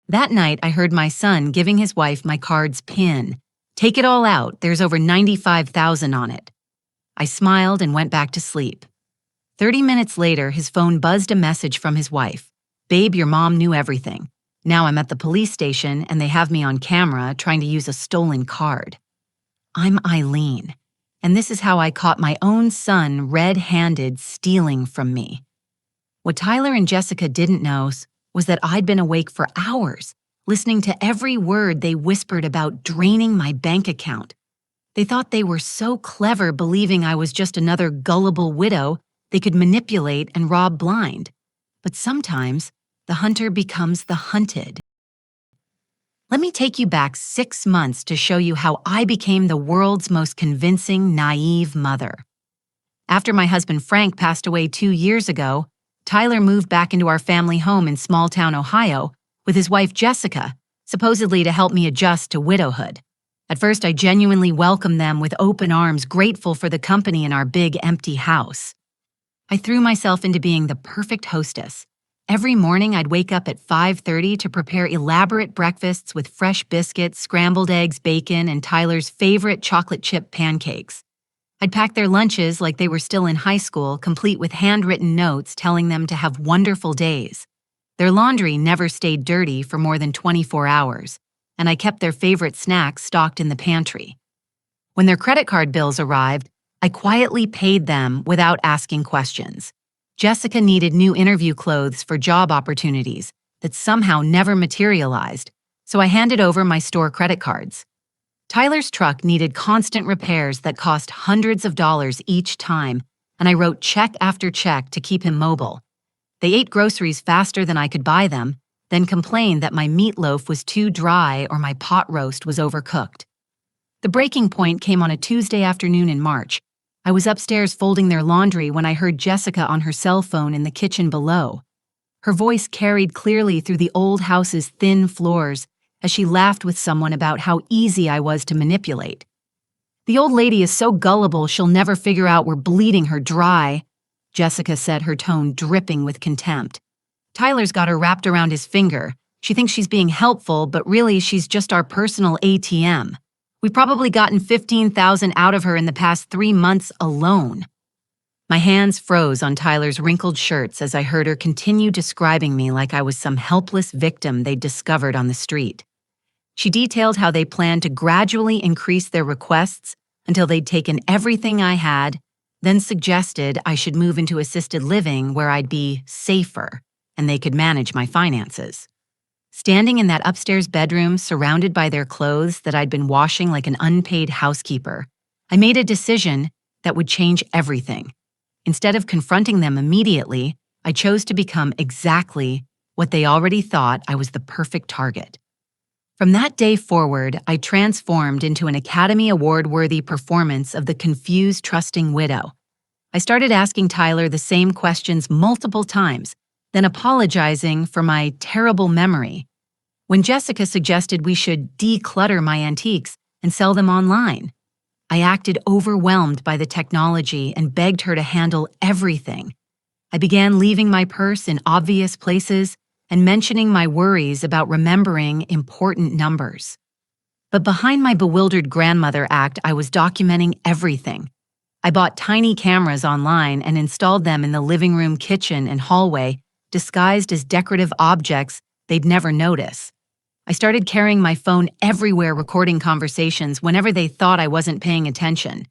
That night, I heard my son giving his wife my card's PIN. "Take it all out, there's over 95,000 on it." I smiled and went back to sleep. 30 minutes later, his phone buzzed a message from his wife. "Babe, your mom knew everything. Now I'm at the police station and they have me on camera trying to use a stolen card." I'm Eileen, and this is how I caught my own son red-handed stealing from me. What Tyler and Jessica didn't know was that I'd been awake for hours, listening to every word they whispered about draining my bank account. They thought they were so clever, believing I was just another gullible widow they could manipulate and rob blind. But sometimes, the hunter becomes the hunted. Let me take you back 6 months to show you how I became the world's most convincing, naive mother. After my husband Frank passed away 2 years ago, Tyler moved back into our family home in small-town Ohio with his wife Jessica, supposedly to help me adjust to widowhood. At first, I genuinely welcomed them with open arms, grateful for the company in our big, empty house. I threw myself into being the perfect hostess. Every morning, I'd wake up at 5:30 to prepare elaborate breakfasts with fresh biscuits, scrambled eggs, bacon, and Tyler's favorite chocolate chip pancakes. I'd pack their lunches like they were still in high school, complete with handwritten notes telling them to have wonderful days. Their laundry never stayed dirty for more than 24 hours, and I kept their favorite snacks stocked in the pantry. When their credit card bills arrived, I quietly paid them without asking questions. Jessica needed new interview clothes for job opportunities that somehow never materialized, so I handed over my store credit cards. Tyler's truck needed constant repairs that cost hundreds of dollars each time, and I wrote check after check to keep him mobile. They ate groceries faster than I could buy them, then complained that my meatloaf was too dry or my pot roast was overcooked. The breaking point came on a Tuesday afternoon in March. I was upstairs folding their laundry when I heard Jessica on her cell phone in the kitchen below. Her voice carried clearly through the old house's thin floors as she laughed with someone about how easy I was to manipulate. "The old lady is so gullible she'll never figure out we're bleeding her dry," Jessica said, her tone dripping with contempt. "Tyler's got her wrapped around his finger. She thinks she's being helpful, but really she's just our personal ATM. We've probably gotten 15,000 out of her in the past 3 months alone." My hands froze on Tyler's wrinkled shirts as I heard her continue describing me like I was some helpless victim they'd discovered on the street. She detailed how they planned to gradually increase their requests until they'd taken everything I had, then suggested I should move into assisted living where I'd be safer and they could manage my finances. Standing in that upstairs bedroom, surrounded by their clothes that I'd been washing like an unpaid housekeeper, I made a decision that would change everything. Instead of confronting them immediately, I chose to become exactly what they already thought I was the perfect target. From that day forward, I transformed into an Academy Award-worthy performance of the confused, trusting widow. I started asking Tyler the same questions multiple times, then apologizing for my terrible memory. When Jessica suggested we should declutter my antiques and sell them online, I acted overwhelmed by the technology and begged her to handle everything. I began leaving my purse in obvious places and mentioning my worries about remembering important numbers. But behind my bewildered grandmother act, I was documenting everything. I bought tiny cameras online and installed them in the living room, kitchen, and hallway, disguised as decorative objects they'd never notice. I started carrying my phone everywhere, recording conversations whenever they thought I wasn't paying attention.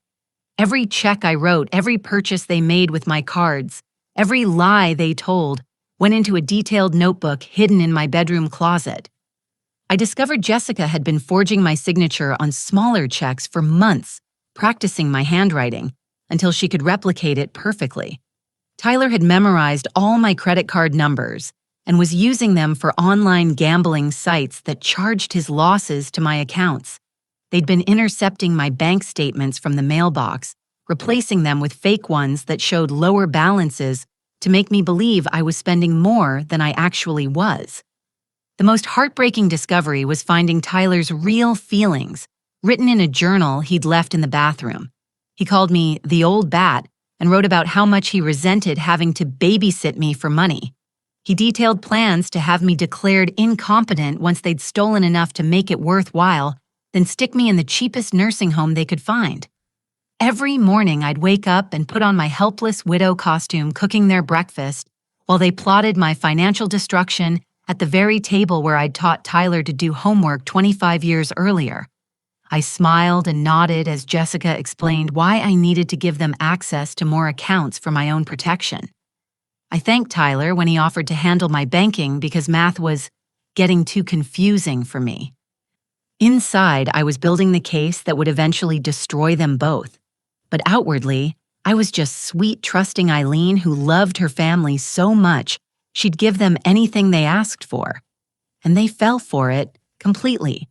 Every check I wrote, every purchase they made with my cards, every lie they told went into a detailed notebook hidden in my bedroom closet. I discovered Jessica had been forging my signature on smaller checks for months, practicing my handwriting until she could replicate it perfectly. Tyler had memorized all my credit card numbers and was using them for online gambling sites that charged his losses to my accounts. They'd been intercepting my bank statements from the mailbox, replacing them with fake ones that showed lower balances to make me believe I was spending more than I actually was. The most heartbreaking discovery was finding Tyler's real feelings, written in a journal he'd left in the bathroom. He called me the old bat and wrote about how much he resented having to babysit me for money. He detailed plans to have me declared incompetent once they'd stolen enough to make it worthwhile, then stick me in the cheapest nursing home they could find. Every morning I'd wake up and put on my helpless widow costume cooking their breakfast while they plotted my financial destruction at the very table where I'd taught Tyler to do homework 25 years earlier. I smiled and nodded as Jessica explained why I needed to give them access to more accounts for my own protection. I thanked Tyler when he offered to handle my banking because math was getting too confusing for me. Inside, I was building the case that would eventually destroy them both. But outwardly, I was just sweet, trusting Eileen who loved her family so much she'd give them anything they asked for. And they fell for it completely,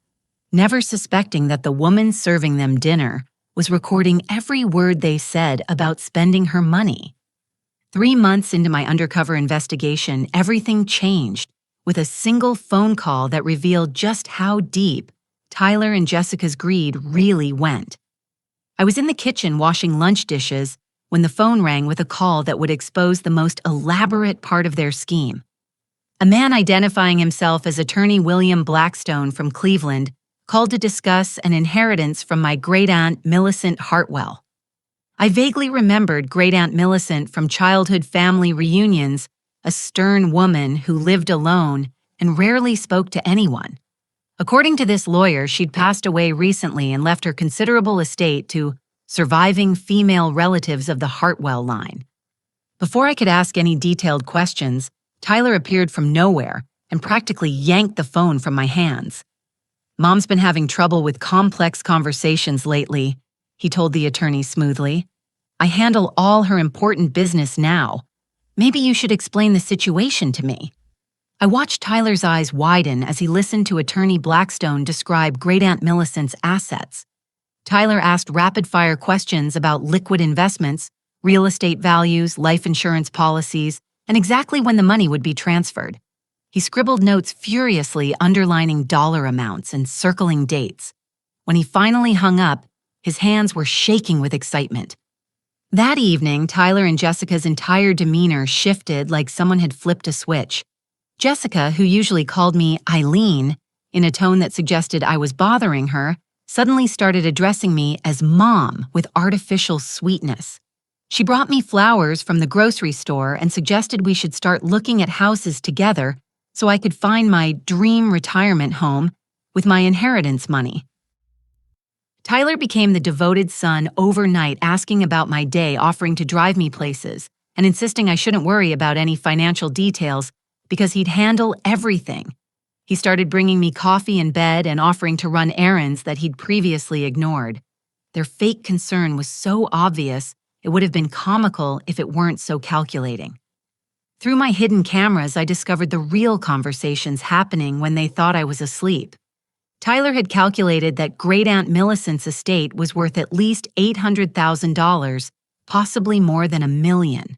never suspecting that the woman serving them dinner was recording every word they said about spending her money. 3 months into my undercover investigation, everything changed with a single phone call that revealed just how deep Tyler and Jessica's greed really went. I was in the kitchen washing lunch dishes when the phone rang with a call that would expose the most elaborate part of their scheme. A man identifying himself as attorney William Blackstone from Cleveland called to discuss an inheritance from my great-aunt Millicent Hartwell. I vaguely remembered great-aunt Millicent from childhood family reunions, a stern woman who lived alone and rarely spoke to anyone. According to this lawyer, she'd passed away recently and left her considerable estate to surviving female relatives of the Hartwell line. Before I could ask any detailed questions, Tyler appeared from nowhere and practically yanked the phone from my hands. "Mom's been having trouble with complex conversations lately," he told the attorney smoothly. "I handle all her important business now. Maybe you should explain the situation to me." I watched Tyler's eyes widen as he listened to attorney Blackstone describe great-aunt Millicent's assets. Tyler asked rapid-fire questions about liquid investments, real estate values, life insurance policies, and exactly when the money would be transferred. He scribbled notes furiously underlining dollar amounts and circling dates. When he finally hung up, his hands were shaking with excitement. That evening, Tyler and Jessica's entire demeanor shifted like someone had flipped a switch. Jessica, who usually called me Eileen in a tone that suggested I was bothering her, suddenly started addressing me as Mom with artificial sweetness. She brought me flowers from the grocery store and suggested we should start looking at houses together so I could find my dream retirement home with my inheritance money. Tyler became the devoted son overnight, asking about my day, offering to drive me places, and insisting I shouldn't worry about any financial details because he'd handle everything. He started bringing me coffee in bed and offering to run errands that he'd previously ignored. Their fake concern was so obvious, it would have been comical if it weren't so calculating. Through my hidden cameras, I discovered the real conversations happening when they thought I was asleep. Tyler had calculated that great-aunt Millicent's estate was worth at least $800,000, possibly more than $1 million.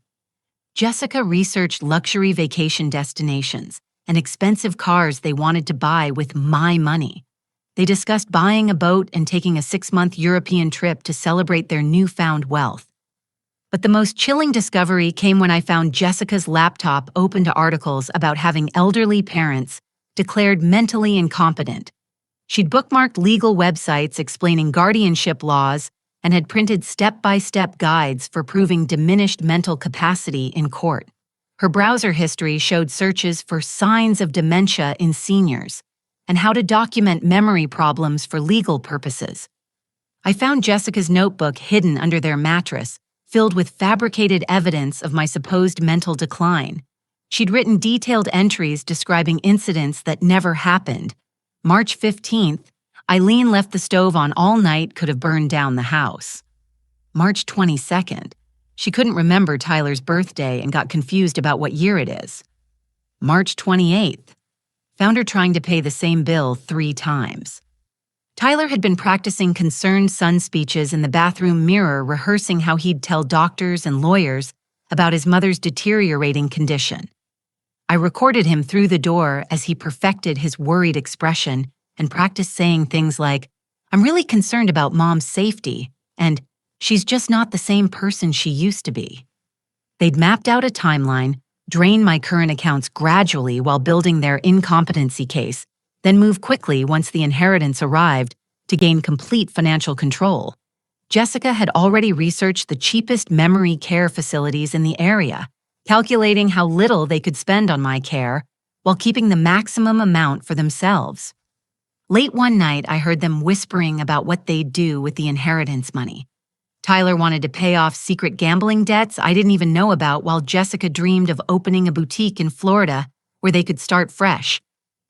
Jessica researched luxury vacation destinations and expensive cars they wanted to buy with my money. They discussed buying a boat and taking a 6-month European trip to celebrate their newfound wealth. But the most chilling discovery came when I found Jessica's laptop open to articles about having elderly parents declared mentally incompetent. She'd bookmarked legal websites explaining guardianship laws and had printed step-by-step guides for proving diminished mental capacity in court. Her browser history showed searches for signs of dementia in seniors and how to document memory problems for legal purposes. I found Jessica's notebook hidden under their mattress, filled with fabricated evidence of my supposed mental decline. She'd written detailed entries describing incidents that never happened. March 15th, Eileen left the stove on all night, could have burned down the house. March 22nd, she couldn't remember Tyler's birthday and got confused about what year it is. March 28th, found her trying to pay the same bill 3 times. Tyler had been practicing concerned son speeches in the bathroom mirror, rehearsing how he'd tell doctors and lawyers about his mother's deteriorating condition. I recorded him through the door as he perfected his worried expression and practiced saying things like, "I'm really concerned about Mom's safety," and "she's just not the same person she used to be." They'd mapped out a timeline, drain my current accounts gradually while building their incompetency case, then move quickly once the inheritance arrived to gain complete financial control. Jessica had already researched the cheapest memory care facilities in the area, calculating how little they could spend on my care while keeping the maximum amount for themselves. Late one night, I heard them whispering about what they'd do with the inheritance money. Tyler wanted to pay off secret gambling debts I didn't even know about, while Jessica dreamed of opening a boutique in Florida where they could start fresh.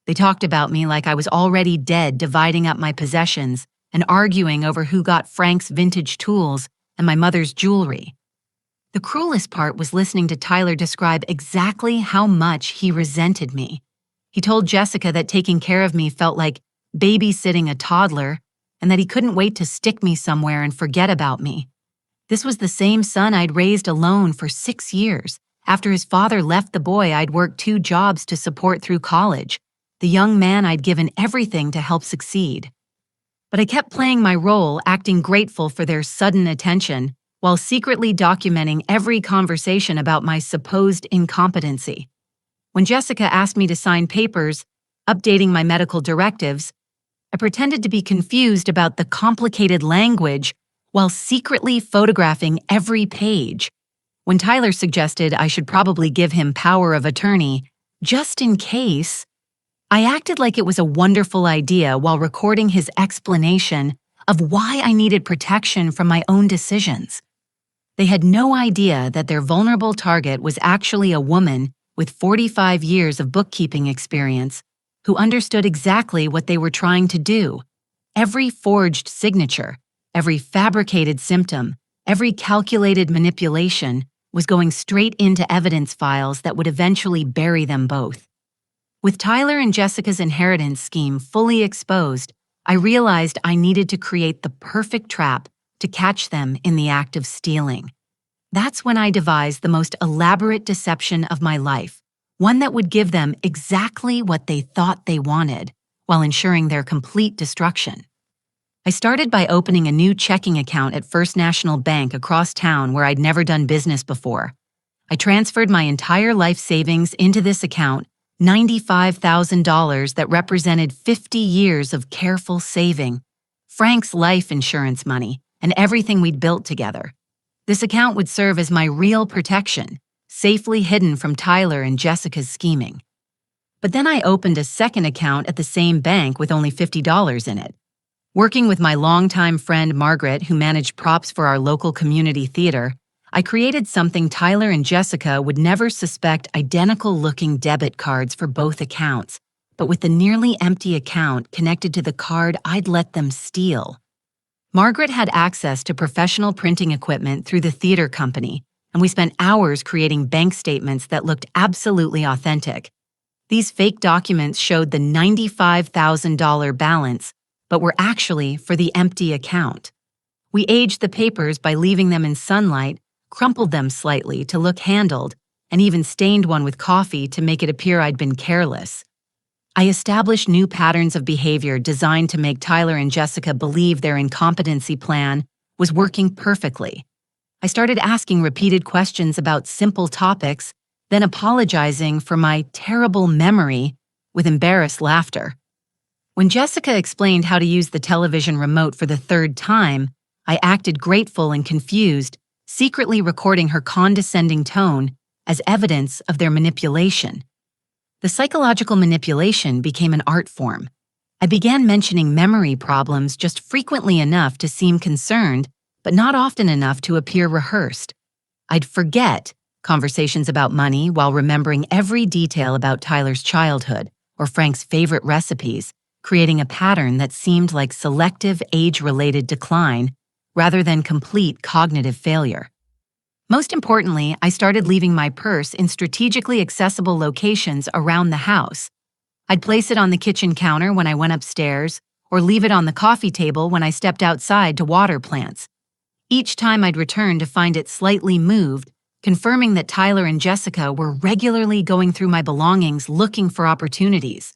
They talked about me like I was already dead, dividing up my possessions and arguing over who got Frank's vintage tools and my mother's jewelry. The cruelest part was listening to Tyler describe exactly how much he resented me. He told Jessica that taking care of me felt like babysitting a toddler, and that he couldn't wait to stick me somewhere and forget about me. This was the same son I'd raised alone for 6 years. After his father left the boy I'd worked 2 jobs to support through college, the young man I'd given everything to help succeed. But I kept playing my role, acting grateful for their sudden attention, while secretly documenting every conversation about my supposed incompetency. When Jessica asked me to sign papers, updating my medical directives, I pretended to be confused about the complicated language while secretly photographing every page. When Tyler suggested I should probably give him power of attorney, just in case, I acted like it was a wonderful idea while recording his explanation of why I needed protection from my own decisions. They had no idea that their vulnerable target was actually a woman with 45 years of bookkeeping experience who understood exactly what they were trying to do. Every forged signature, every fabricated symptom, every calculated manipulation was going straight into evidence files that would eventually bury them both. With Tyler and Jessica's inheritance scheme fully exposed, I realized I needed to create the perfect trap to catch them in the act of stealing. That's when I devised the most elaborate deception of my life, one that would give them exactly what they thought they wanted, while ensuring their complete destruction. I started by opening a new checking account at First National Bank across town where I'd never done business before. I transferred my entire life savings into this account, $95,000 that represented 50 years of careful saving, Frank's life insurance money, and everything we'd built together. This account would serve as my real protection, safely hidden from Tyler and Jessica's scheming. But then I opened a second account at the same bank with only $50 in it. Working with my longtime friend Margaret, who managed props for our local community theater, I created something Tyler and Jessica would never suspect: identical-looking debit cards for both accounts, but with the nearly empty account connected to the card I'd let them steal. Margaret had access to professional printing equipment through the theater company, and we spent hours creating bank statements that looked absolutely authentic. These fake documents showed the $95,000 balance, but were actually for the empty account. We aged the papers by leaving them in sunlight, crumpled them slightly to look handled, and even stained one with coffee to make it appear I'd been careless. I established new patterns of behavior designed to make Tyler and Jessica believe their incompetency plan was working perfectly. I started asking repeated questions about simple topics, then apologizing for my terrible memory with embarrassed laughter. When Jessica explained how to use the television remote for the 3rd time, I acted grateful and confused, secretly recording her condescending tone as evidence of their manipulation. The psychological manipulation became an art form. I began mentioning memory problems just frequently enough to seem concerned, but not often enough to appear rehearsed. I'd forget conversations about money while remembering every detail about Tyler's childhood or Frank's favorite recipes, creating a pattern that seemed like selective age-related decline rather than complete cognitive failure. Most importantly, I started leaving my purse in strategically accessible locations around the house. I'd place it on the kitchen counter when I went upstairs, or leave it on the coffee table when I stepped outside to water plants. Each time I'd return to find it slightly moved, confirming that Tyler and Jessica were regularly going through my belongings looking for opportunities.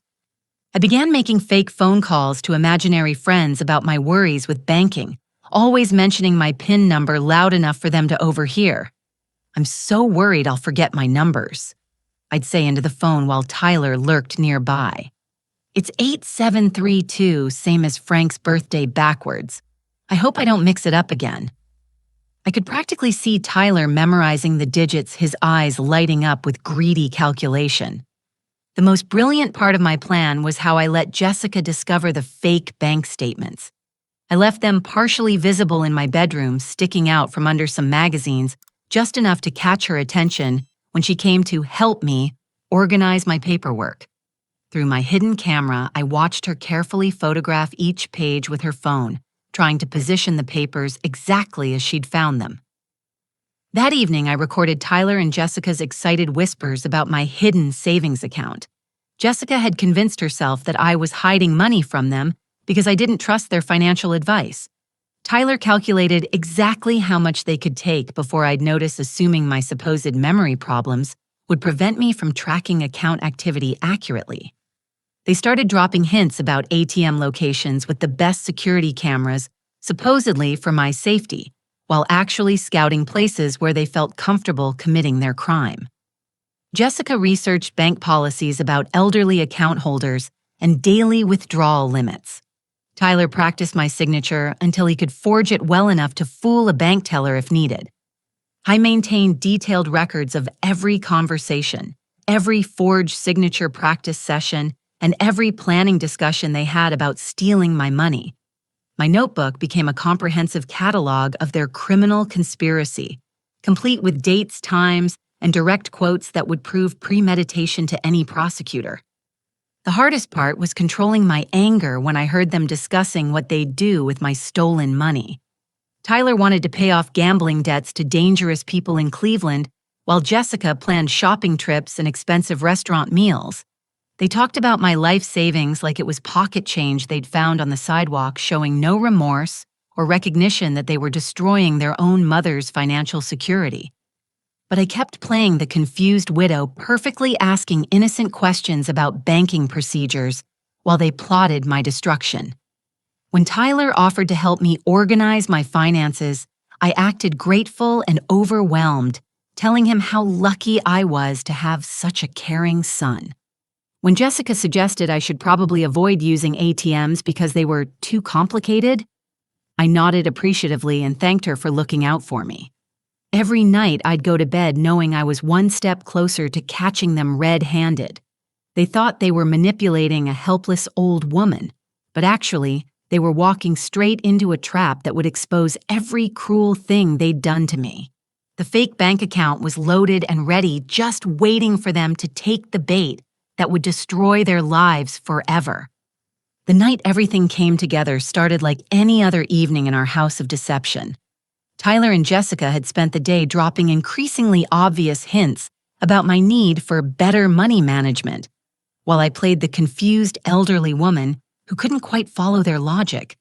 I began making fake phone calls to imaginary friends about my worries with banking, always mentioning my PIN number loud enough for them to overhear. I'm so worried I'll forget my numbers. I'd say into the phone while Tyler lurked nearby. It's 8732, same as Frank's birthday backwards. I hope I don't mix it up again. I could practically see Tyler memorizing the digits, his eyes lighting up with greedy calculation. The most brilliant part of my plan was how I let Jessica discover the fake bank statements. I left them partially visible in my bedroom, sticking out from under some magazines, just enough to catch her attention when she came to help me organize my paperwork. Through my hidden camera, I watched her carefully photograph each page with her phone, trying to position the papers exactly as she'd found them. That evening, I recorded Tyler and Jessica's excited whispers about my hidden savings account. Jessica had convinced herself that I was hiding money from them because I didn't trust their financial advice. Tyler calculated exactly how much they could take before I'd notice, assuming my supposed memory problems would prevent me from tracking account activity accurately. They started dropping hints about ATM locations with the best security cameras, supposedly for my safety, while actually scouting places where they felt comfortable committing their crime. Jessica researched bank policies about elderly account holders and daily withdrawal limits. Tyler practiced my signature until he could forge it well enough to fool a bank teller if needed. I maintained detailed records of every conversation, every forged signature practice session, and every planning discussion they had about stealing my money. My notebook became a comprehensive catalog of their criminal conspiracy, complete with dates, times, and direct quotes that would prove premeditation to any prosecutor. The hardest part was controlling my anger when I heard them discussing what they'd do with my stolen money. Tyler wanted to pay off gambling debts to dangerous people in Cleveland, while Jessica planned shopping trips and expensive restaurant meals. They talked about my life savings like it was pocket change they'd found on the sidewalk, showing no remorse or recognition that they were destroying their own mother's financial security. But I kept playing the confused widow, perfectly asking innocent questions about banking procedures while they plotted my destruction. When Tyler offered to help me organize my finances, I acted grateful and overwhelmed, telling him how lucky I was to have such a caring son. When Jessica suggested I should probably avoid using ATMs because they were too complicated, I nodded appreciatively and thanked her for looking out for me. Every night I'd go to bed knowing I was one step closer to catching them red-handed. They thought they were manipulating a helpless old woman, but actually, they were walking straight into a trap that would expose every cruel thing they'd done to me. The fake bank account was loaded and ready, just waiting for them to take the bait that would destroy their lives forever. The night everything came together started like any other evening in our house of deception. Tyler and Jessica had spent the day dropping increasingly obvious hints about my need for better money management, while I played the confused elderly woman who couldn't quite follow their logic.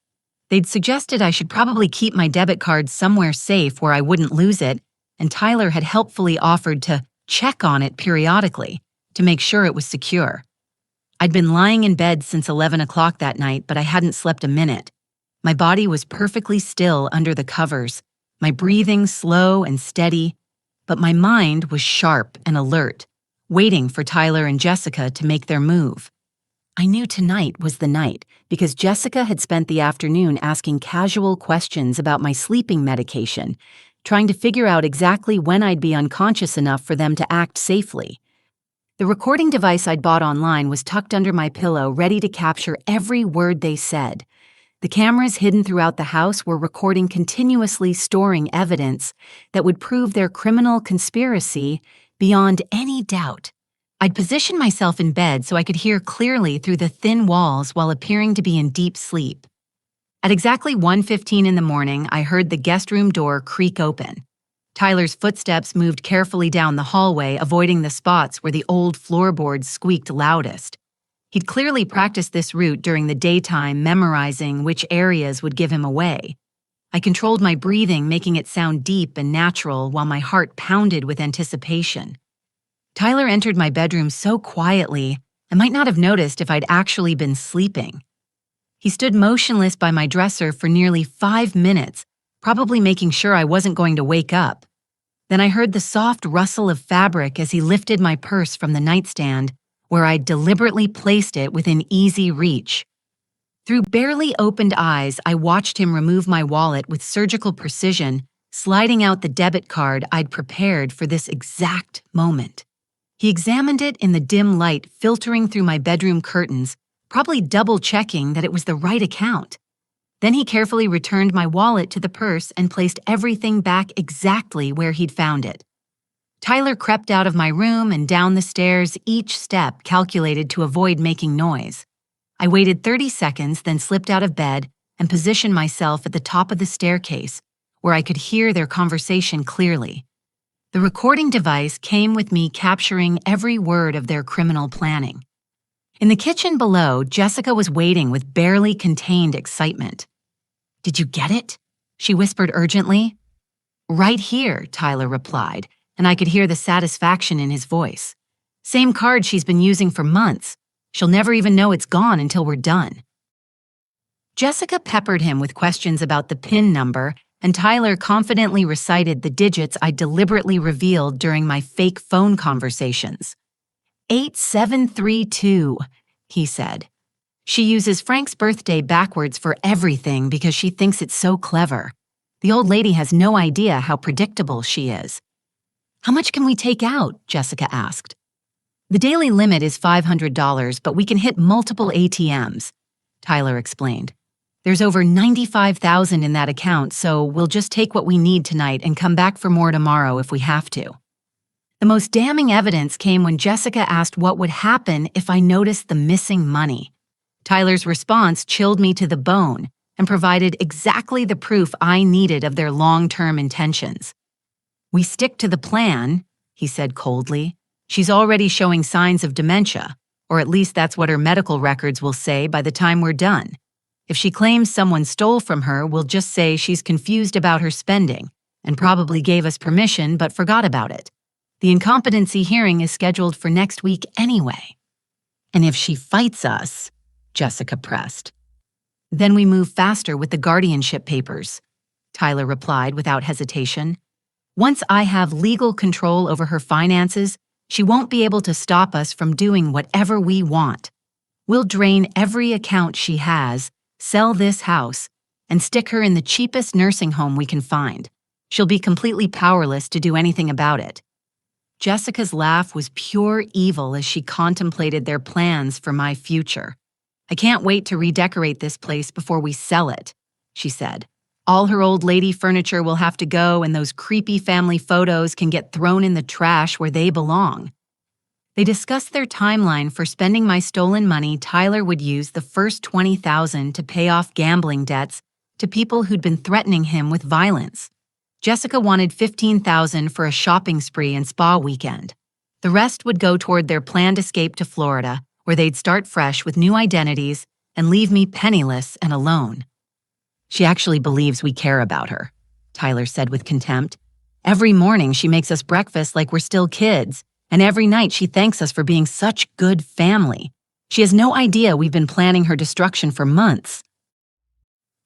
They'd suggested I should probably keep my debit card somewhere safe where I wouldn't lose it, and Tyler had helpfully offered to check on it periodically to make sure it was secure. I'd been lying in bed since 11 o'clock that night, but I hadn't slept a minute. My body was perfectly still under the covers, my breathing slow and steady, but my mind was sharp and alert, waiting for Tyler and Jessica to make their move. I knew tonight was the night because Jessica had spent the afternoon asking casual questions about my sleeping medication, trying to figure out exactly when I'd be unconscious enough for them to act safely. The recording device I'd bought online was tucked under my pillow, ready to capture every word they said. The cameras hidden throughout the house were recording continuously, storing evidence that would prove their criminal conspiracy beyond any doubt. I'd positioned myself in bed so I could hear clearly through the thin walls while appearing to be in deep sleep. At exactly 1:15 in the morning, I heard the guest room door creak open. Tyler's footsteps moved carefully down the hallway, avoiding the spots where the old floorboards squeaked loudest. He'd clearly practiced this route during the daytime, memorizing which areas would give him away. I controlled my breathing, making it sound deep and natural while my heart pounded with anticipation. Tyler entered my bedroom so quietly, I might not have noticed if I'd actually been sleeping. He stood motionless by my dresser for nearly 5 minutes, probably making sure I wasn't going to wake up. Then I heard the soft rustle of fabric as he lifted my purse from the nightstand, where I'd deliberately placed it within easy reach. Through barely opened eyes, I watched him remove my wallet with surgical precision, sliding out the debit card I'd prepared for this exact moment. He examined it in the dim light filtering through my bedroom curtains, probably double-checking that it was the right account. Then he carefully returned my wallet to the purse and placed everything back exactly where he'd found it. Tyler crept out of my room and down the stairs, each step calculated to avoid making noise. I waited 30 seconds, then slipped out of bed and positioned myself at the top of the staircase, where I could hear their conversation clearly. The recording device came with me capturing every word of their criminal planning. In the kitchen below, Jessica was waiting with barely contained excitement. "Did you get it?" she whispered urgently. "Right here," Tyler replied, and I could hear the satisfaction in his voice. "Same card she's been using for months. She'll never even know it's gone until we're done." Jessica peppered him with questions about the PIN number, and Tyler confidently recited the digits I deliberately revealed during my fake phone conversations. 8732, he said. "She uses Frank's birthday backwards for everything because she thinks it's so clever. The old lady has no idea how predictable she is." "How much can we take out?" Jessica asked. "The daily limit is $500, but we can hit multiple ATMs, Tyler explained. "There's over $95,000 in that account, so we'll just take what we need tonight and come back for more tomorrow if we have to." The most damning evidence came when Jessica asked what would happen if I noticed the missing money. Tyler's response chilled me to the bone and provided exactly the proof I needed of their long-term intentions. "We stick to the plan," he said coldly. "She's already showing signs of dementia, or at least that's what her medical records will say by the time we're done. If she claims someone stole from her, we'll just say she's confused about her spending and probably gave us permission but forgot about it. The incompetency hearing is scheduled for next week anyway." "And if she fights us," Jessica pressed. "Then we move faster with the guardianship papers," Tyler replied without hesitation. "Once I have legal control over her finances, she won't be able to stop us from doing whatever we want. We'll drain every account she has, sell this house, and stick her in the cheapest nursing home we can find. She'll be completely powerless to do anything about it." Jessica's laugh was pure evil as she contemplated their plans for my future. "I can't wait to redecorate this place before we sell it," she said. "All her old lady furniture will have to go, and those creepy family photos can get thrown in the trash where they belong." They discussed their timeline for spending my stolen money. Tyler would use the first $20,000 to pay off gambling debts to people who'd been threatening him with violence. Jessica wanted $15,000 for a shopping spree and spa weekend. The rest would go toward their planned escape to Florida, where they'd start fresh with new identities and leave me penniless and alone. "She actually believes we care about her," Tyler said with contempt. "Every morning she makes us breakfast like we're still kids, and every night she thanks us for being such good family. She has no idea we've been planning her destruction for months."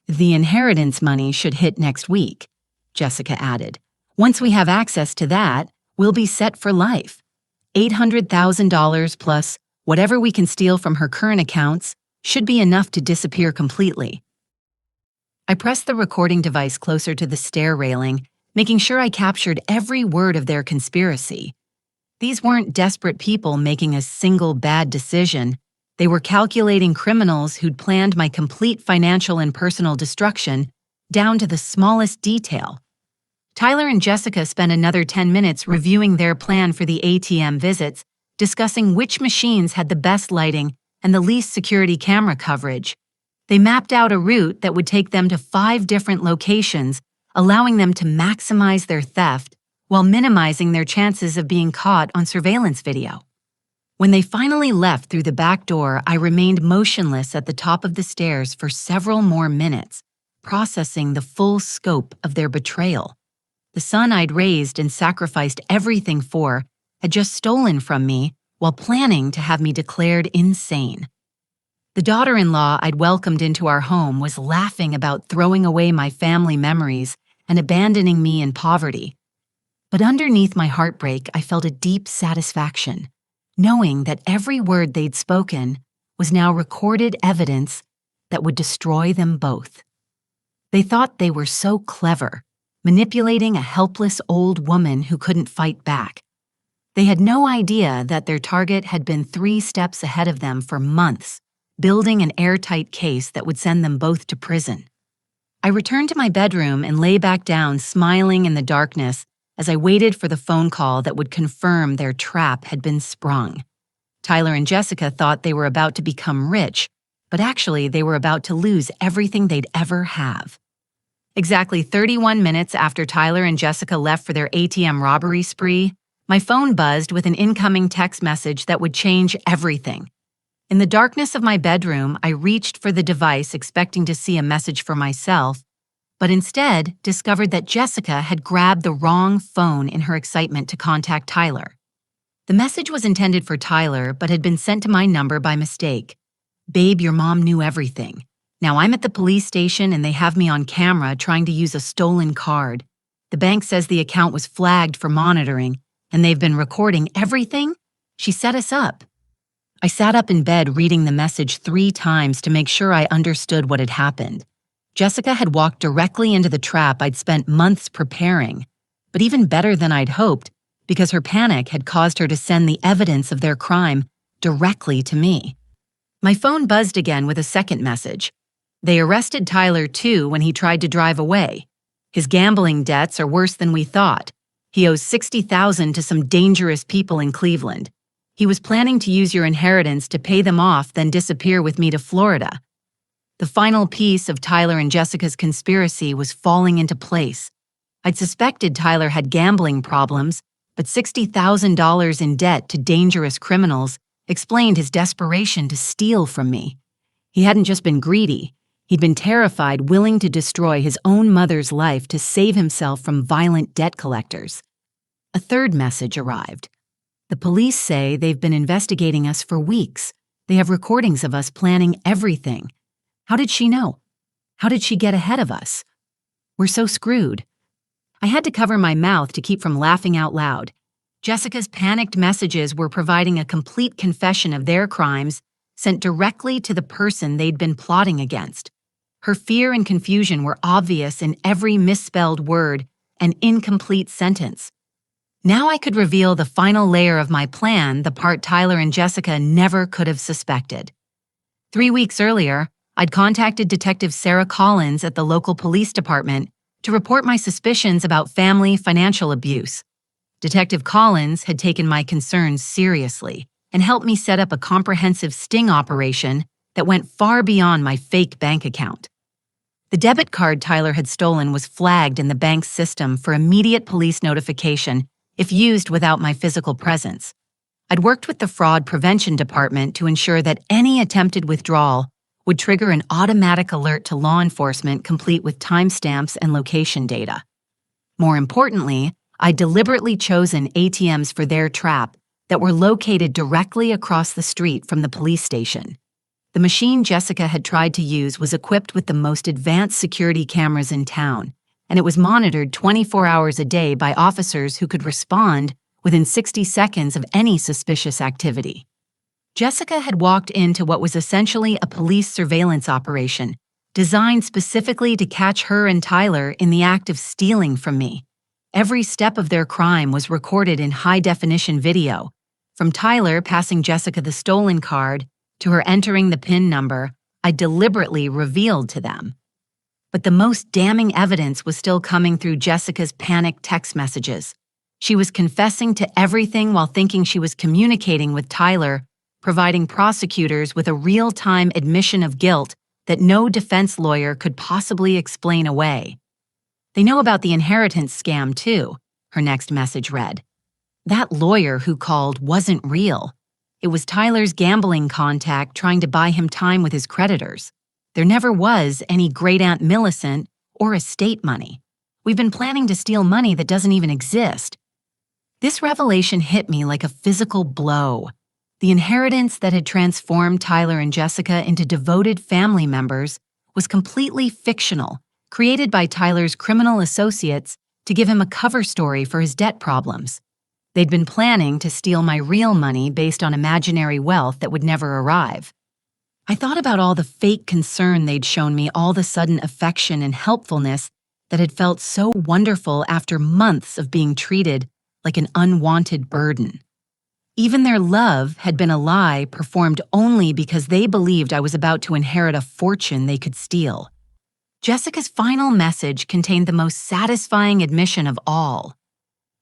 "The inheritance money should hit next week," Jessica added. "Once we have access to that, we'll be set for life. $800,000 plus whatever we can steal from her current accounts should be enough to disappear completely." I pressed the recording device closer to the stair railing, making sure I captured every word of their conspiracy. These weren't desperate people making a single bad decision. They were calculating criminals who'd planned my complete financial and personal destruction down to the smallest detail. Tyler and Jessica spent another 10 minutes reviewing their plan for the ATM visits, discussing which machines had the best lighting and the least security camera coverage. They mapped out a route that would take them to 5 different locations, allowing them to maximize their theft while minimizing their chances of being caught on surveillance video. When they finally left through the back door, I remained motionless at the top of the stairs for several more minutes, processing the full scope of their betrayal. The son I'd raised and sacrificed everything for had just stolen from me while planning to have me declared insane. The daughter-in-law I'd welcomed into our home was laughing about throwing away my family memories and abandoning me in poverty. But underneath my heartbreak, I felt a deep satisfaction, knowing that every word they'd spoken was now recorded evidence that would destroy them both. They thought they were so clever, manipulating a helpless old woman who couldn't fight back. They had no idea that their target had been 3 steps ahead of them for months, building an airtight case that would send them both to prison. I returned to my bedroom and lay back down, smiling in the darkness as I waited for the phone call that would confirm their trap had been sprung. Tyler and Jessica thought they were about to become rich, but actually they were about to lose everything they'd ever have. Exactly 31 minutes after Tyler and Jessica left for their ATM robbery spree, my phone buzzed with an incoming text message that would change everything. In the darkness of my bedroom, I reached for the device expecting to see a message for myself, but instead discovered that Jessica had grabbed the wrong phone in her excitement to contact Tyler. The message was intended for Tyler, but had been sent to my number by mistake. "Babe, your mom knew everything. Now I'm at the police station and they have me on camera trying to use a stolen card. The bank says the account was flagged for monitoring, and they've been recording everything. She set us up." I sat up in bed reading the message 3 times to make sure I understood what had happened. Jessica had walked directly into the trap I'd spent months preparing, but even better than I'd hoped, because her panic had caused her to send the evidence of their crime directly to me. My phone buzzed again with a second message. "They arrested Tyler too when he tried to drive away. His gambling debts are worse than we thought. He owes $60,000 to some dangerous people in Cleveland. He was planning to use your inheritance to pay them off, then disappear with me to Florida." The final piece of Tyler and Jessica's conspiracy was falling into place. I'd suspected Tyler had gambling problems, but $60,000 in debt to dangerous criminals explained his desperation to steal from me. He hadn't just been greedy. He'd been terrified, willing to destroy his own mother's life to save himself from violent debt collectors. A third message arrived. "The police say they've been investigating us for weeks. They have recordings of us planning everything. How did she know? How did she get ahead of us? We're so screwed." I had to cover my mouth to keep from laughing out loud. Jessica's panicked messages were providing a complete confession of their crimes sent directly to the person they'd been plotting against. Her fear and confusion were obvious in every misspelled word and incomplete sentence. Now I could reveal the final layer of my plan, the part Tyler and Jessica never could have suspected. 3 weeks earlier, I'd contacted Detective Sarah Collins at the local police department to report my suspicions about family financial abuse. Detective Collins had taken my concerns seriously and helped me set up a comprehensive sting operation that went far beyond my fake bank account. The debit card Tyler had stolen was flagged in the bank's system for immediate police notification if used without my physical presence. I'd worked with the fraud prevention department to ensure that any attempted withdrawal would trigger an automatic alert to law enforcement complete with timestamps and location data. More importantly, I'd deliberately chosen ATMs for their trap that were located directly across the street from the police station. The machine Jessica had tried to use was equipped with the most advanced security cameras in town, and it was monitored 24 hours a day by officers who could respond within 60 seconds of any suspicious activity. Jessica had walked into what was essentially a police surveillance operation, designed specifically to catch her and Tyler in the act of stealing from me. Every step of their crime was recorded in high-definition video, from Tyler passing Jessica the stolen card to her entering the PIN number I deliberately revealed to them. But the most damning evidence was still coming through Jessica's panicked text messages. She was confessing to everything while thinking she was communicating with Tyler, providing prosecutors with a real-time admission of guilt that no defense lawyer could possibly explain away. "They know about the inheritance scam, too," her next message read. That lawyer who called wasn't real. It was Tyler's gambling contact trying to buy him time with his creditors. There never was any Great-Aunt Millicent or estate money. We've been planning to steal money that doesn't even exist. This revelation hit me like a physical blow. The inheritance that had transformed Tyler and Jessica into devoted family members was completely fictional, created by Tyler's criminal associates to give him a cover story for his debt problems. They'd been planning to steal my real money based on imaginary wealth that would never arrive. I thought about all the fake concern they'd shown me, all the sudden affection and helpfulness that had felt so wonderful after months of being treated like an unwanted burden. Even their love had been a lie performed only because they believed I was about to inherit a fortune they could steal. Jessica's final message contained the most satisfying admission of all.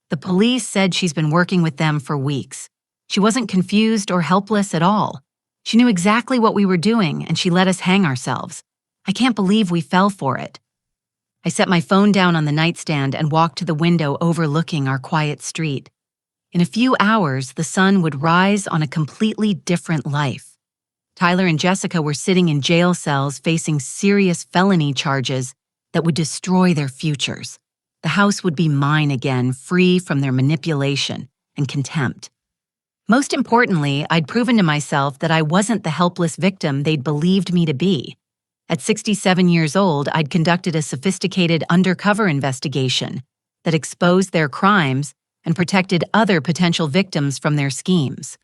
The police said she's been working with them for weeks. She wasn't confused or helpless at all. She knew exactly what we were doing, and she let us hang ourselves. I can't believe we fell for it. I set my phone down on the nightstand and walked to the window overlooking our quiet street. In a few hours, the sun would rise on a completely different life. Tyler and Jessica were sitting in jail cells facing serious felony charges that would destroy their futures. The house would be mine again, free from their manipulation and contempt. Most importantly, I'd proven to myself that I wasn't the helpless victim they'd believed me to be. At 67 years old, I'd conducted a sophisticated undercover investigation that exposed their crimes and protected other potential victims from their schemes.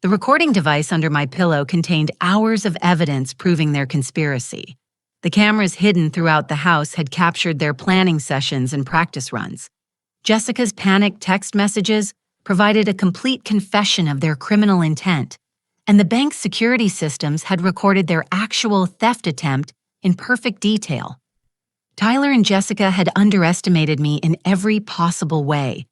The recording device under my pillow contained hours of evidence proving their conspiracy. The cameras hidden throughout the house had captured their planning sessions and practice runs. Jessica's panicked text messages provided a complete confession of their criminal intent, and the bank's security systems had recorded their actual theft attempt in perfect detail. Tyler and Jessica had underestimated me in every possible way.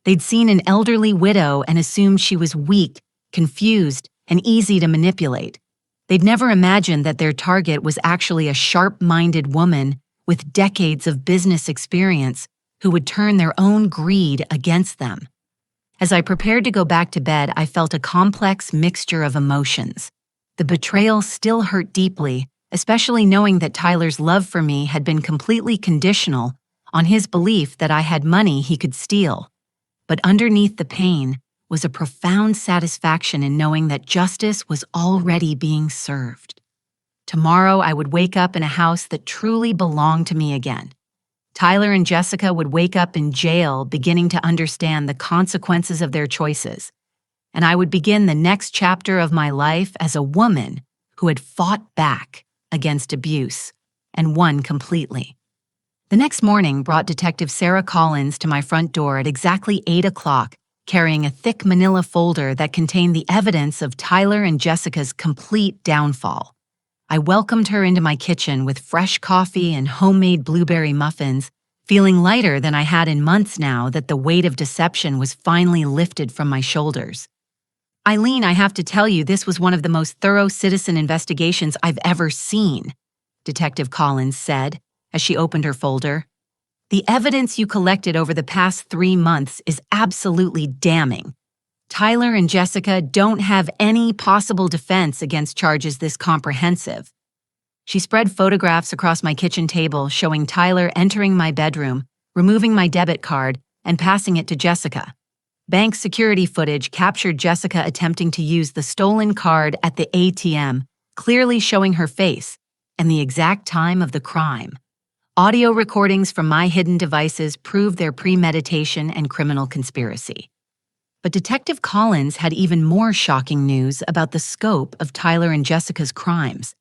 They'd seen an elderly widow and assumed she was weak, confused, and easy to manipulate. They'd never imagined that their target was actually a sharp-minded woman with decades of business experience who would turn their own greed against them. As I prepared to go back to bed, I felt a complex mixture of emotions. The betrayal still hurt deeply, especially knowing that Tyler's love for me had been completely conditional on his belief that I had money he could steal. But underneath the pain was a profound satisfaction in knowing that justice was already being served. Tomorrow I would wake up in a house that truly belonged to me again. Tyler and Jessica would wake up in jail, beginning to understand the consequences of their choices, and I would begin the next chapter of my life as a woman who had fought back against abuse and won completely. The next morning brought Detective Sarah Collins to my front door at exactly 8 o'clock, carrying a thick manila folder that contained the evidence of Tyler and Jessica's complete downfall. I welcomed her into my kitchen with fresh coffee and homemade blueberry muffins, feeling lighter than I had in months now that the weight of deception was finally lifted from my shoulders. "Eileen, I have to tell you, this was one of the most thorough citizen investigations I've ever seen," Detective Collins said as she opened her folder. "The evidence you collected over the past 3 months is absolutely damning. Tyler and Jessica don't have any possible defense against charges this comprehensive." She spread photographs across my kitchen table showing Tyler entering my bedroom, removing my debit card, and passing it to Jessica. Bank security footage captured Jessica attempting to use the stolen card at the ATM, clearly showing her face and the exact time of the crime. Audio recordings from my hidden devices proved their premeditation and criminal conspiracy. But Detective Collins had even more shocking news about the scope of Tyler and Jessica's crimes.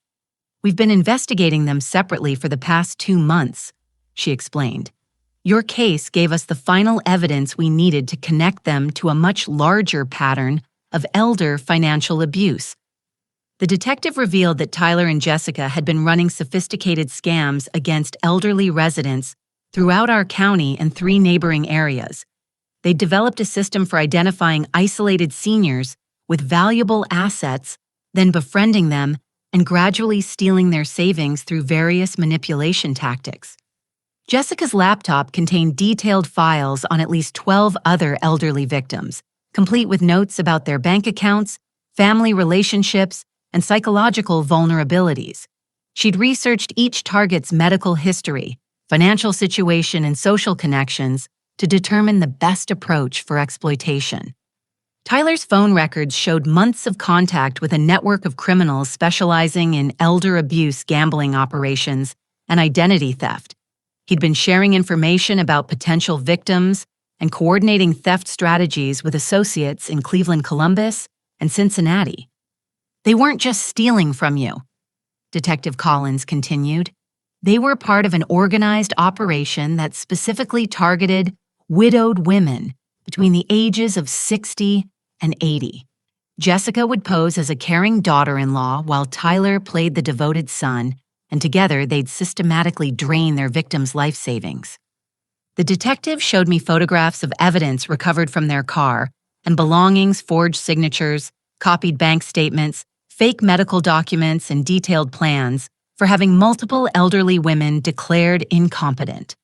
"We've been investigating them separately for the past 2 months," she explained. "Your case gave us the final evidence we needed to connect them to a much larger pattern of elder financial abuse." The detective revealed that Tyler and Jessica had been running sophisticated scams against elderly residents throughout our county and 3 neighboring areas. They developed a system for identifying isolated seniors with valuable assets, then befriending them and gradually stealing their savings through various manipulation tactics. Jessica's laptop contained detailed files on at least 12 other elderly victims, complete with notes about their bank accounts, family relationships, and psychological vulnerabilities. She'd researched each target's medical history, financial situation, and social connections to determine the best approach for exploitation. Tyler's phone records showed months of contact with a network of criminals specializing in elder abuse, gambling operations, and identity theft. He'd been sharing information about potential victims and coordinating theft strategies with associates in Cleveland, Columbus, and Cincinnati. They weren't just stealing from you, Detective Collins continued. They were part of an organized operation that specifically targeted widowed women between the ages of 60 and 80. Jessica would pose as a caring daughter-in-law while Tyler played the devoted son, and together they'd systematically drain their victims' life savings. The detective showed me photographs of evidence recovered from their car and belongings, forged signatures, copied bank statements, fake medical documents, and detailed plans for having multiple elderly women declared incompetent.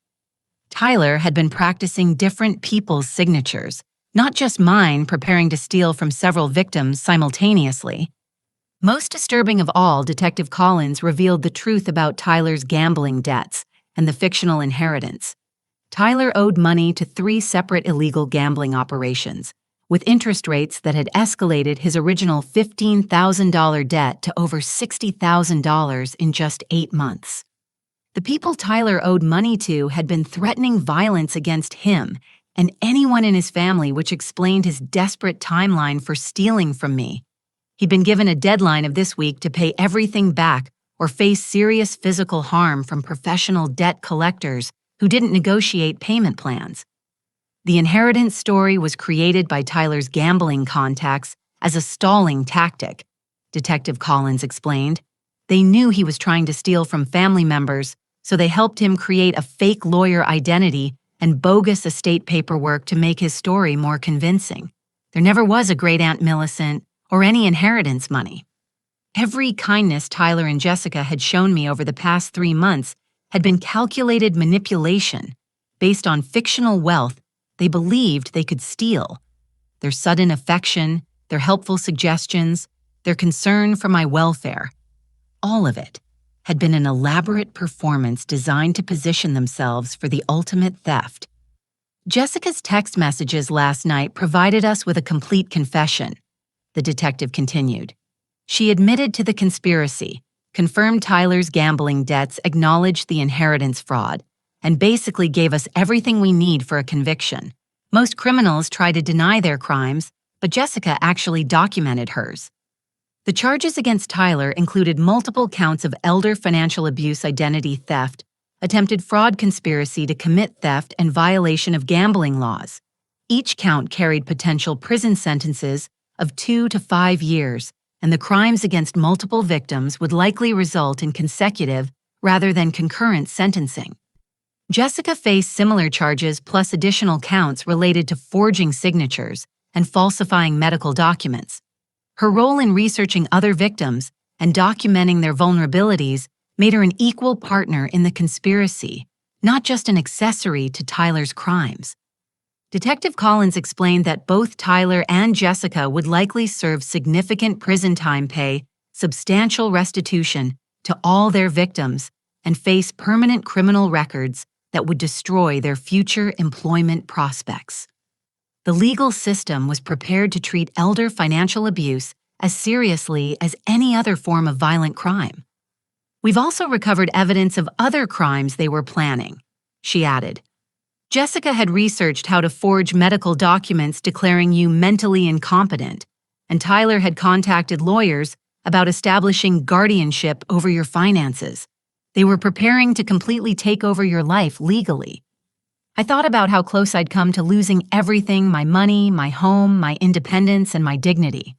Tyler had been practicing different people's signatures, not just mine, preparing to steal from several victims simultaneously. Most disturbing of all, Detective Collins revealed the truth about Tyler's gambling debts and the fictional inheritance. Tyler owed money to 3 separate illegal gambling operations, with interest rates that had escalated his original $15,000 debt to over $60,000 in just 8 months. The people Tyler owed money to had been threatening violence against him and anyone in his family, which explained his desperate timeline for stealing from me. He'd been given a deadline of this week to pay everything back or face serious physical harm from professional debt collectors who didn't negotiate payment plans. The inheritance story was created by Tyler's gambling contacts as a stalling tactic, Detective Collins explained. They knew he was trying to steal from family members, so they helped him create a fake lawyer identity and bogus estate paperwork to make his story more convincing. There never was a great Aunt Millicent or any inheritance money. Every kindness Tyler and Jessica had shown me over the past 3 months had been calculated manipulation based on fictional wealth they believed they could steal. Their sudden affection, their helpful suggestions, their concern for my welfare, all of it had been an elaborate performance designed to position themselves for the ultimate theft. Jessica's text messages last night provided us with a complete confession, the detective continued. She admitted to the conspiracy, confirmed Tyler's gambling debts, acknowledged the inheritance fraud, and basically gave us everything we need for a conviction. Most criminals try to deny their crimes, but Jessica actually documented hers. The charges against Tyler included multiple counts of elder financial abuse, identity theft, attempted fraud, conspiracy to commit theft, and violation of gambling laws. Each count carried potential prison sentences of 2 to 5 years, and the crimes against multiple victims would likely result in consecutive rather than concurrent sentencing. Jessica faced similar charges plus additional counts related to forging signatures and falsifying medical documents. Her role in researching other victims and documenting their vulnerabilities made her an equal partner in the conspiracy, not just an accessory to Tyler's crimes. Detective Collins explained that both Tyler and Jessica would likely serve significant prison time, pay substantial restitution to all their victims, and face permanent criminal records that would destroy their future employment prospects. The legal system was prepared to treat elder financial abuse as seriously as any other form of violent crime. We've also recovered evidence of other crimes they were planning, she added. Jessica had researched how to forge medical documents declaring you mentally incompetent, and Tyler had contacted lawyers about establishing guardianship over your finances. They were preparing to completely take over your life legally. I thought about how close I'd come to losing everything: my money, my home, my independence, and my dignity.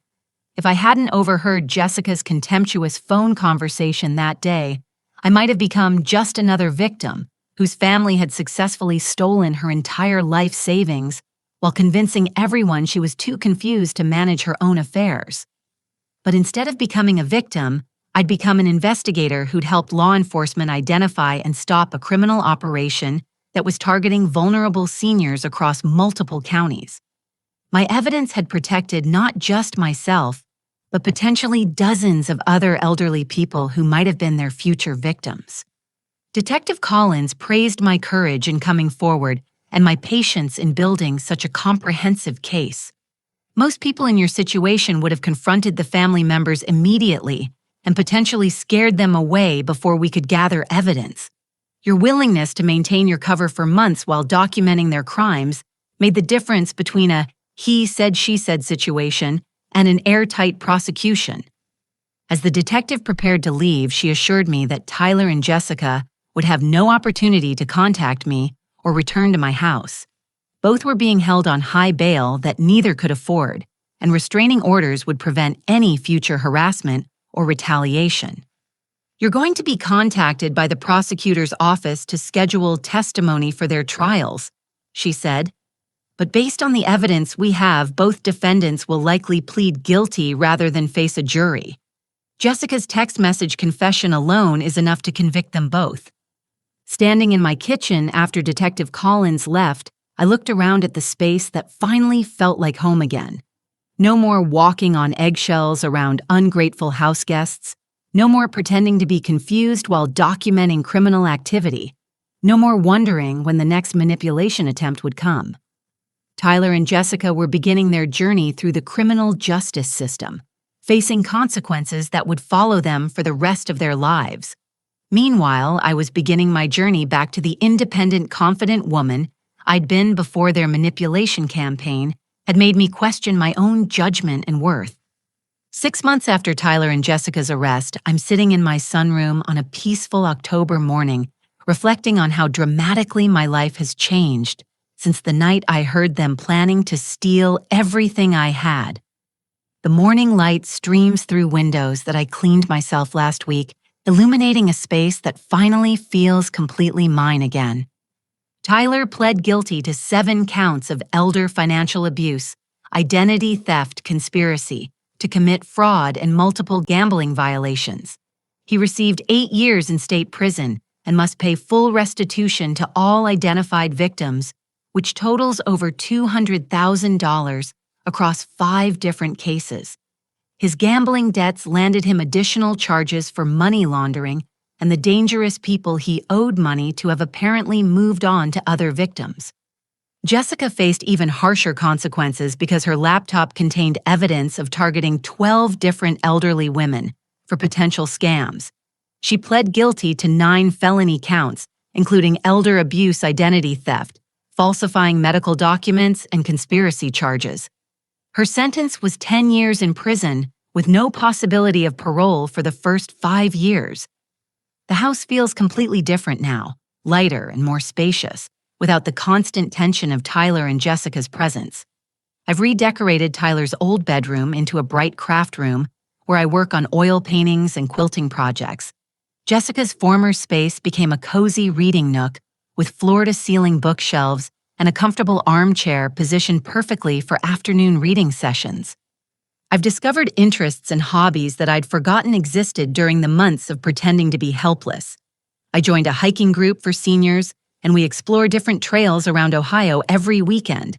If I hadn't overheard Jessica's contemptuous phone conversation that day, I might have become just another victim whose family had successfully stolen her entire life savings while convincing everyone she was too confused to manage her own affairs. But instead of becoming a victim, I'd become an investigator who'd helped law enforcement identify and stop a criminal operation that was targeting vulnerable seniors across multiple counties. My evidence had protected not just myself, but potentially dozens of other elderly people who might have been their future victims. Detective Collins praised my courage in coming forward and my patience in building such a comprehensive case. Most people in your situation would have confronted the family members immediately and potentially scared them away before we could gather evidence. Your willingness to maintain your cover for months while documenting their crimes made the difference between a he said, she said situation and an airtight prosecution. As the detective prepared to leave, she assured me that Tyler and Jessica would have no opportunity to contact me or return to my house. Both were being held on high bail that neither could afford, and restraining orders would prevent any future harassment or retaliation. You're going to be contacted by the prosecutor's office to schedule testimony for their trials, she said. But based on the evidence we have, both defendants will likely plead guilty rather than face a jury. Jessica's text message confession alone is enough to convict them both. Standing in my kitchen after Detective Collins left, I looked around at the space that finally felt like home again. No more walking on eggshells around ungrateful house guests. No more pretending to be confused while documenting criminal activity. No more wondering when the next manipulation attempt would come. Tyler and Jessica were beginning their journey through the criminal justice system, facing consequences that would follow them for the rest of their lives. Meanwhile, I was beginning my journey back to the independent, confident woman I'd been before their manipulation campaign had made me question my own judgment and worth. 6 months after Tyler and Jessica's arrest, I'm sitting in my sunroom on a peaceful October morning, reflecting on how dramatically my life has changed since the night I heard them planning to steal everything I had. The morning light streams through windows that I cleaned myself last week, illuminating a space that finally feels completely mine again. Tyler pled guilty to 7 counts of elder financial abuse, identity theft, conspiracy to commit fraud, and multiple gambling violations. He received 8 years in state prison and must pay full restitution to all identified victims, which totals over $200,000 across 5 different cases. His gambling debts landed him additional charges for money laundering, and the dangerous people he owed money to have apparently moved on to other victims. Jessica faced even harsher consequences because her laptop contained evidence of targeting 12 different elderly women for potential scams. She pled guilty to 9 felony counts, including elder abuse, identity theft, falsifying medical documents, and conspiracy charges. Her sentence was 10 years in prison with no possibility of parole for the first 5 years. The house feels completely different now, lighter and more spacious, without the constant tension of Tyler and Jessica's presence. I've redecorated Tyler's old bedroom into a bright craft room where I work on oil paintings and quilting projects. Jessica's former space became a cozy reading nook with floor-to-ceiling bookshelves and a comfortable armchair positioned perfectly for afternoon reading sessions. I've discovered interests and hobbies that I'd forgotten existed during the months of pretending to be helpless. I joined a hiking group for seniors, and we explore different trails around Ohio every weekend.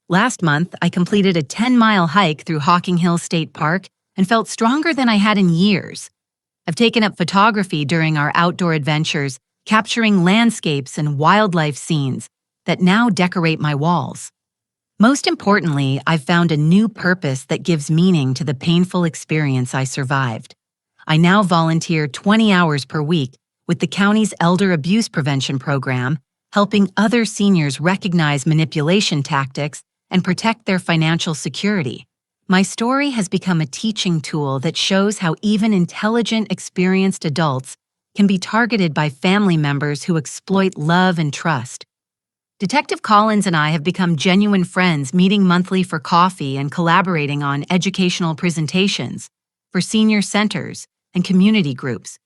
Last month, I completed a 10-mile hike through Hocking Hill State Park and felt stronger than I had in years. I've taken up photography during our outdoor adventures, capturing landscapes and wildlife scenes that now decorate my walls. Most importantly, I've found a new purpose that gives meaning to the painful experience I survived. I now volunteer 20 hours per week with the county's Elder Abuse Prevention Program, helping other seniors recognize manipulation tactics and protect their financial security. My story has become a teaching tool that shows how even intelligent, experienced adults can be targeted by family members who exploit love and trust. Detective Collins and I have become genuine friends, meeting monthly for coffee and collaborating on educational presentations for senior centers and community groups.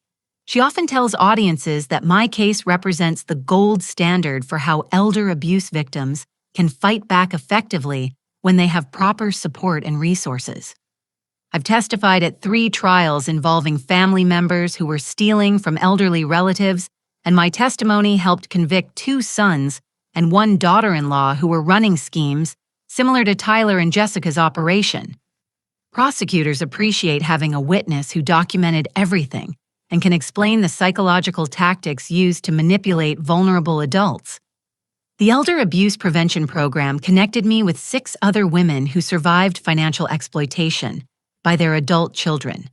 She often tells audiences that my case represents the gold standard for how elder abuse victims can fight back effectively when they have proper support and resources. I've testified at 3 trials involving family members who were stealing from elderly relatives, and my testimony helped convict 2 sons and 1 daughter-in-law who were running schemes similar to Tyler and Jessica's operation. Prosecutors appreciate having a witness who documented everything and can explain the psychological tactics used to manipulate vulnerable adults. The Elder Abuse Prevention Program connected me with 6 other women who survived financial exploitation by their adult children.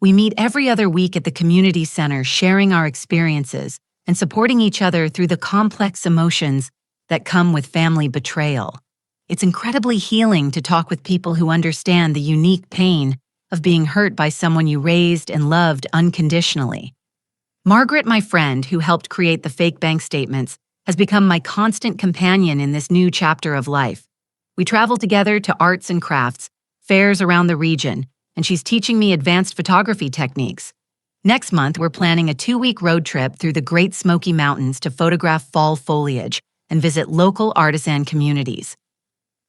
We meet every other week at the community center, sharing our experiences, and supporting each other through the complex emotions that come with family betrayal. It's incredibly healing to talk with people who understand the unique pain of being hurt by someone you raised and loved unconditionally. Margaret, my friend who helped create the fake bank statements, has become my constant companion in this new chapter of life. We travel together to arts and crafts, fairs around the region, and she's teaching me advanced photography techniques. Next month, we're planning a 2-week road trip through the Great Smoky Mountains to photograph fall foliage and visit local artisan communities.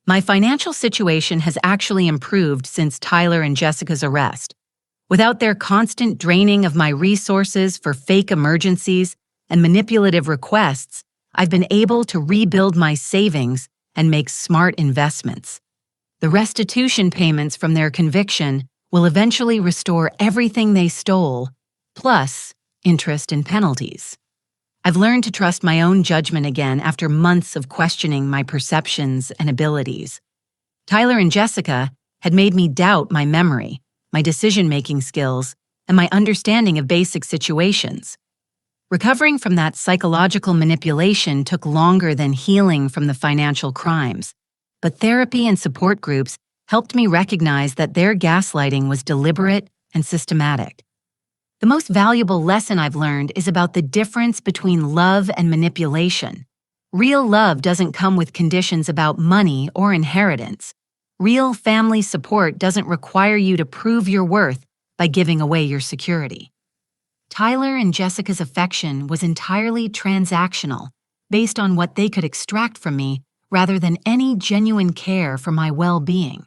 My financial situation has actually improved since Tyler and Jessica's arrest. Without their constant draining of my resources for fake emergencies and manipulative requests, I've been able to rebuild my savings and make smart investments. The restitution payments from their conviction will eventually restore everything they stole, plus interest and penalties. I've learned to trust my own judgment again after months of questioning my perceptions and abilities. Tyler and Jessica had made me doubt my memory, my decision-making skills, and my understanding of basic situations. Recovering from that psychological manipulation took longer than healing from the financial crimes, but therapy and support groups helped me recognize that their gaslighting was deliberate and systematic. The most valuable lesson I've learned is about the difference between love and manipulation. Real love doesn't come with conditions about money or inheritance. Real family support doesn't require you to prove your worth by giving away your security. Tyler and Jessica's affection was entirely transactional, based on what they could extract from me rather than any genuine care for my well-being.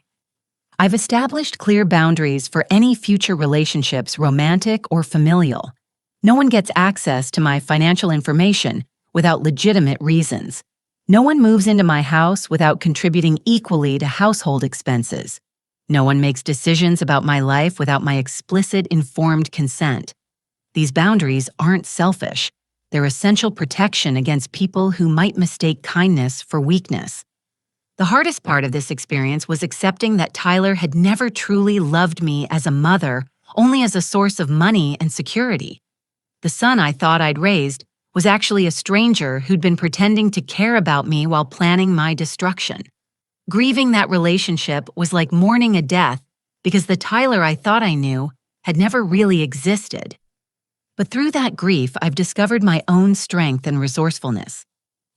I've established clear boundaries for any future relationships, romantic or familial. No one gets access to my financial information without legitimate reasons. No one moves into my house without contributing equally to household expenses. No one makes decisions about my life without my explicit, informed consent. These boundaries aren't selfish. They're essential protection against people who might mistake kindness for weakness. The hardest part of this experience was accepting that Tyler had never truly loved me as a mother, only as a source of money and security. The son I thought I'd raised was actually a stranger who'd been pretending to care about me while planning my destruction. Grieving that relationship was like mourning a death because the Tyler I thought I knew had never really existed. But through that grief, I've discovered my own strength and resourcefulness.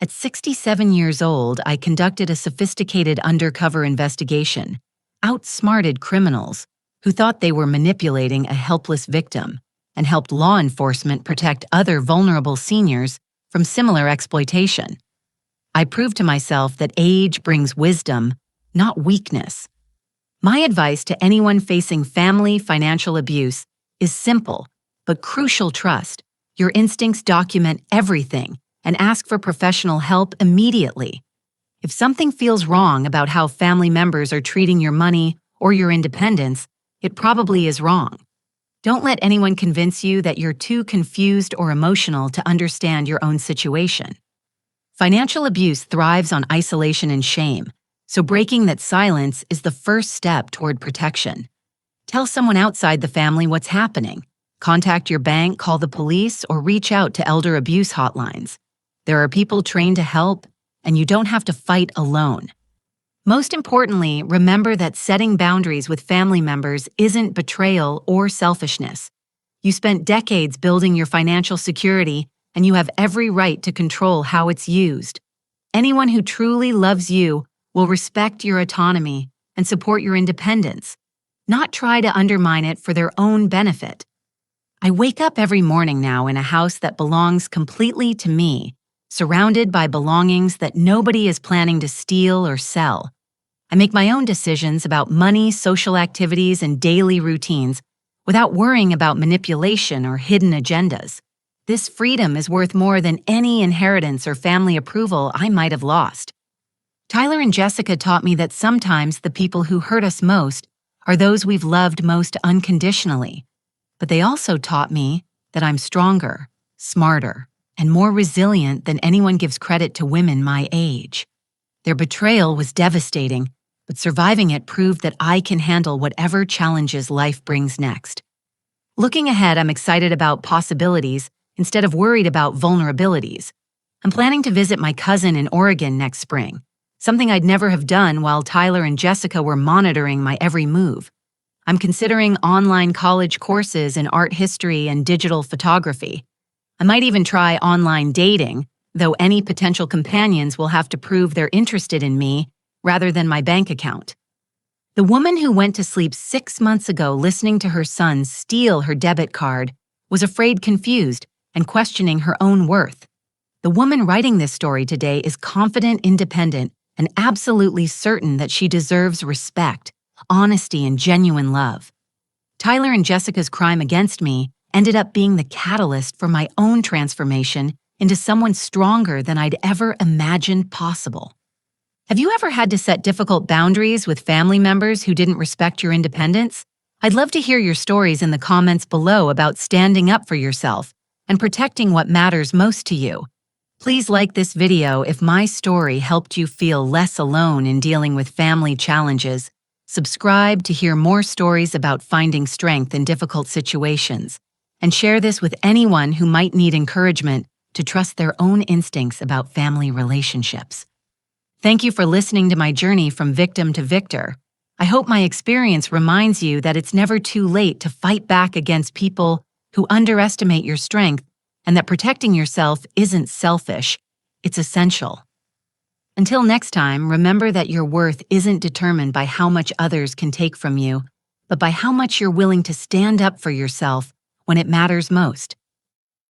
At 67 years old, I conducted a sophisticated undercover investigation, outsmarted criminals who thought they were manipulating a helpless victim, and helped law enforcement protect other vulnerable seniors from similar exploitation. I proved to myself that age brings wisdom, not weakness. My advice to anyone facing family financial abuse is simple, but crucial: trust. Your instincts document everything, and ask for professional help immediately. If something feels wrong about how family members are treating your money or your independence, it probably is wrong. Don't let anyone convince you that you're too confused or emotional to understand your own situation. Financial abuse thrives on isolation and shame, so breaking that silence is the first step toward protection. Tell someone outside the family what's happening. Contact your bank, call the police, or reach out to elder abuse hotlines. There are people trained to help, and you don't have to fight alone. Most importantly, remember that setting boundaries with family members isn't betrayal or selfishness. You spent decades building your financial security, and you have every right to control how it's used. Anyone who truly loves you will respect your autonomy and support your independence, not try to undermine it for their own benefit. I wake up every morning now in a house that belongs completely to me, surrounded by belongings that nobody is planning to steal or sell. I make my own decisions about money, social activities, and daily routines without worrying about manipulation or hidden agendas. This freedom is worth more than any inheritance or family approval I might have lost. Tyler and Jessica taught me that sometimes the people who hurt us most are those we've loved most unconditionally. But they also taught me that I'm stronger, smarter, and more resilient than anyone gives credit to women my age. Their betrayal was devastating, but surviving it proved that I can handle whatever challenges life brings next. Looking ahead, I'm excited about possibilities instead of worried about vulnerabilities. I'm planning to visit my cousin in Oregon next spring, something I'd never have done while Tyler and Jessica were monitoring my every move. I'm considering online college courses in art history and digital photography. I might even try online dating, though any potential companions will have to prove they're interested in me rather than my bank account. The woman who went to sleep 6 months ago listening to her son steal her debit card was afraid, confused, and questioning her own worth. The woman writing this story today is confident, independent, and absolutely certain that she deserves respect, honesty, and genuine love. Tyler and Jessica's crime against me ended up being the catalyst for my own transformation into someone stronger than I'd ever imagined possible. Have you ever had to set difficult boundaries with family members who didn't respect your independence? I'd love to hear your stories in the comments below about standing up for yourself and protecting what matters most to you. Please like this video if my story helped you feel less alone in dealing with family challenges. Subscribe to hear more stories about finding strength in difficult situations, and share this with anyone who might need encouragement to trust their own instincts about family relationships. Thank you for listening to my journey from victim to victor. I hope my experience reminds you that it's never too late to fight back against people who underestimate your strength, and that protecting yourself isn't selfish, it's essential. Until next time, remember that your worth isn't determined by how much others can take from you, but by how much you're willing to stand up for yourself when it matters most.